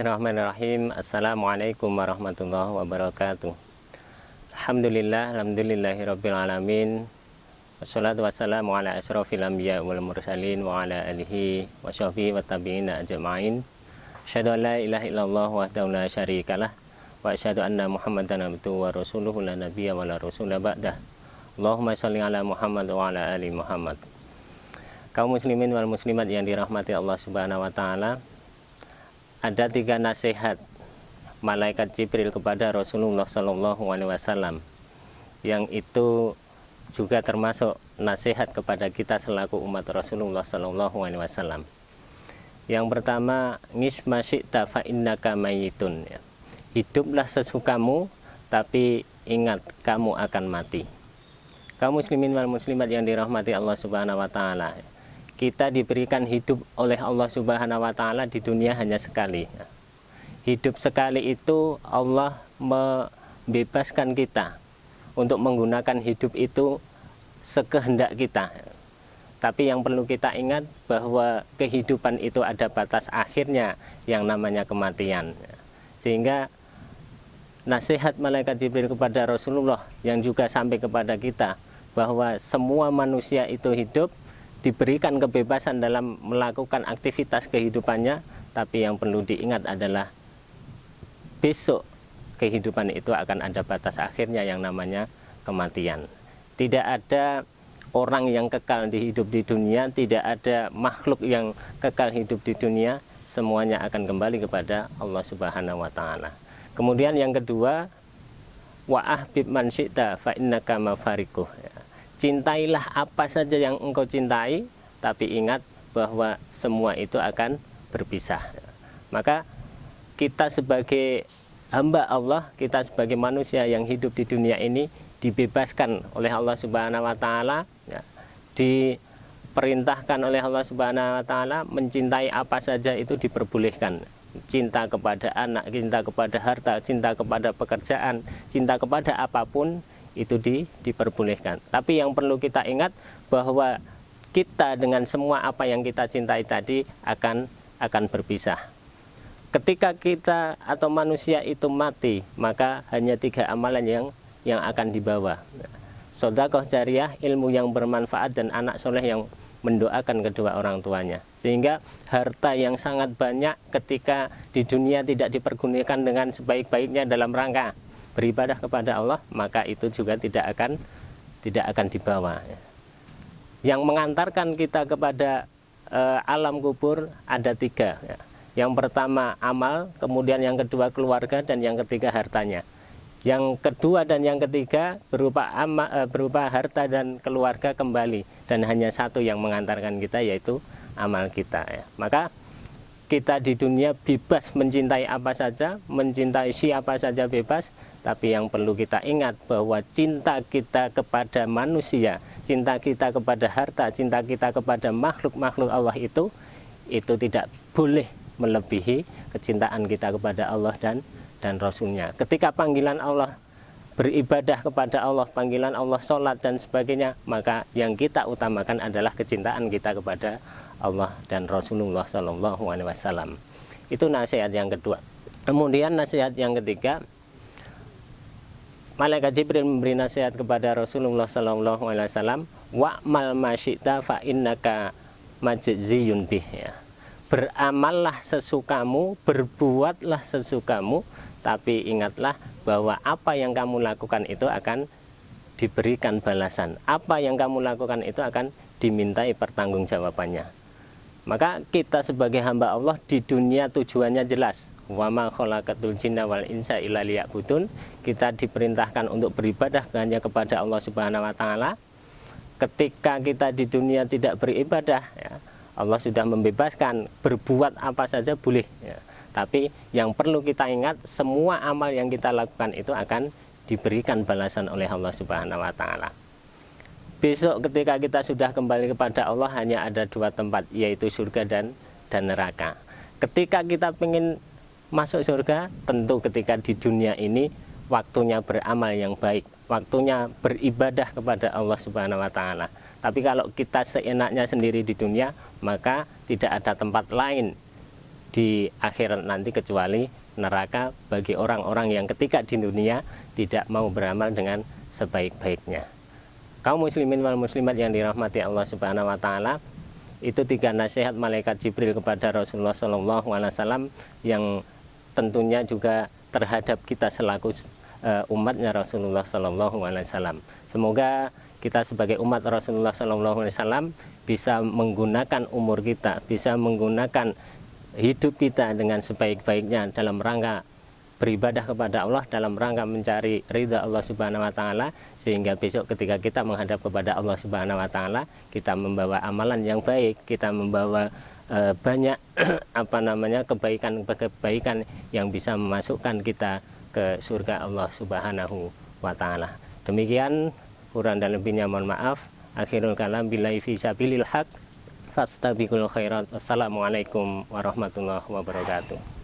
Bismillahirrahmanirrahim. Assalamualaikum warahmatullahi wabarakatuh. Alhamdulillahirabbil alamin. Wassalatu wassalamu ala asyrofil anbiya wal mursalin wa ala alihi wa sahbihi wa tabi'ina ajma'in. Asyhadu an la ilaha illallah wahdahu la syarikalah wa asyhadu anna Muhammadan abduhu wa rasuluhu la nabiyya wa la rasula ba'dah. Allahumma shalli ala Muhammad wa ala ali Muhammad. Kaum muslimin wal muslimat yang dirahmati Allah Subhanahu wa taala, ada 3 nasihat malaikat Jibril kepada Rasulullah Shallallahu Alaihi Wasallam, yang itu juga termasuk nasihat kepada kita selaku umat Rasulullah Shallallahu Alaihi Wasallam. Yang pertama, ngisma syi'ta fa innaka mayyitun. Hiduplah sesukamu, tapi ingat kamu akan mati. Kaum muslimin wal muslimat yang dirahmati Allah Subhanahu Wa Taala, kita diberikan hidup oleh Allah Subhanahu wa taala di dunia hanya sekali. Hidup sekali itu Allah membebaskan kita untuk menggunakan hidup itu sekehendak kita. Tapi yang perlu kita ingat bahwa kehidupan itu ada batas akhirnya yang namanya kematian. Sehingga nasihat malaikat Jibril kepada Rasulullah yang juga sampai kepada kita bahwa semua manusia itu hidup, diberikan kebebasan dalam melakukan aktivitas kehidupannya, tapi yang perlu diingat adalah besok kehidupan itu akan ada batas akhirnya yang namanya kematian. Tidak ada orang yang kekal hidup di dunia, tidak ada makhluk yang kekal hidup di dunia, semuanya akan kembali kepada Allah Subhanahu wa taala. Kemudian yang kedua, wa ahbib man syi'ta fa innaka mafariquh. Cintailah apa saja yang engkau cintai, tapi ingat bahwa semua itu akan berpisah. Maka kita sebagai hamba Allah, kita sebagai manusia yang hidup di dunia ini dibebaskan oleh Allah Subhanahu wa taala, diperintahkan oleh Allah Subhanahu wa taala mencintai apa saja itu diperbolehkan. Cinta kepada anak, cinta kepada harta, cinta kepada pekerjaan, cinta kepada apapun itu diperbolehkan. Tapi yang perlu kita ingat bahwa kita dengan semua apa yang kita cintai tadi akan berpisah. Ketika kita atau manusia itu mati, maka hanya 3 amalan yang akan dibawa. Sedekah jariyah, ilmu yang bermanfaat, dan anak soleh yang mendoakan kedua orang tuanya. Sehingga harta yang sangat banyak ketika di dunia tidak dipergunakan dengan sebaik-baiknya dalam rangka beribadah kepada Allah, maka itu juga tidak akan dibawa. Yang mengantarkan kita kepada alam kubur ada 3. Yang pertama amal, kemudian yang kedua keluarga, dan yang ketiga hartanya. Yang kedua dan yang ketiga berupa harta dan keluarga kembali, dan hanya 1 yang mengantarkan kita, yaitu amal kita. Maka kita di dunia bebas mencintai apa saja, mencintai siapa saja bebas, tapi yang perlu kita ingat bahwa cinta kita kepada manusia, cinta kita kepada harta, cinta kita kepada makhluk-makhluk Allah itu tidak boleh melebihi kecintaan kita kepada Allah dan Rasulnya. Ketika panggilan Allah beribadah kepada Allah, panggilan Allah sholat dan sebagainya, maka yang kita utamakan adalah kecintaan kita kepada Allah dan Rasulullah Shallallahu Alaihi Wasallam. Itu nasihat yang kedua. Kemudian nasihat yang ketiga, malaikat Jibril memberi nasihat kepada Rasulullah Shallallahu Alaihi Wasallam, wa'mal masyi'ta fa innaka majziyun bih. Beramallah sesukamu, berbuatlah sesukamu, tapi ingatlah bahwa apa yang kamu lakukan itu akan diberikan balasan. Apa yang kamu lakukan itu akan dimintai pertanggungjawabannya. Maka kita sebagai hamba Allah di dunia tujuannya jelas. Wa ma khalaqatul jinna wal insa illa liya'budun. Kita diperintahkan untuk beribadah hanya kepada Allah Subhanahu wa taala. Ketika kita di dunia tidak beribadah, Allah sudah membebaskan berbuat apa saja boleh. Tapi yang perlu kita ingat, semua amal yang kita lakukan itu akan diberikan balasan oleh Allah Subhanahu wa taala. Besok ketika kita sudah kembali kepada Allah, hanya ada 2 tempat, yaitu surga dan neraka. Ketika kita ingin masuk surga, tentu ketika di dunia ini waktunya beramal yang baik, waktunya beribadah kepada Allah Subhanahu wa taala. Tapi kalau kita seenaknya sendiri di dunia, maka tidak ada tempat lain di akhirat nanti kecuali neraka bagi orang-orang yang ketika di dunia tidak mau beramal dengan sebaik-baiknya. Kaum muslimin wal muslimat yang dirahmati Allah Subhanahu wa taala, itu 3 nasihat malaikat Jibril kepada Rasulullah SAW yang tentunya juga terhadap kita selaku umatnya Rasulullah SAW. Semoga kita sebagai umat Rasulullah SAW bisa menggunakan umur kita, bisa menggunakan hidup kita dengan sebaik-baiknya dalam rangka beribadah kepada Allah, dalam rangka mencari ridha Allah Subhanahu wa taala, sehingga besok ketika kita menghadap kepada Allah Subhanahu wa taala, kita membawa amalan yang baik, kita membawa banyak kebaikan yang bisa memasukkan kita ke surga Allah Subhanahu wa taala. Demikian, kurang dan lebihnya mohon maaf. Akhirul kalam billahi fi sabilil haq fastabiqul khairat. Wassalamualaikum warahmatullahi wabarakatuh.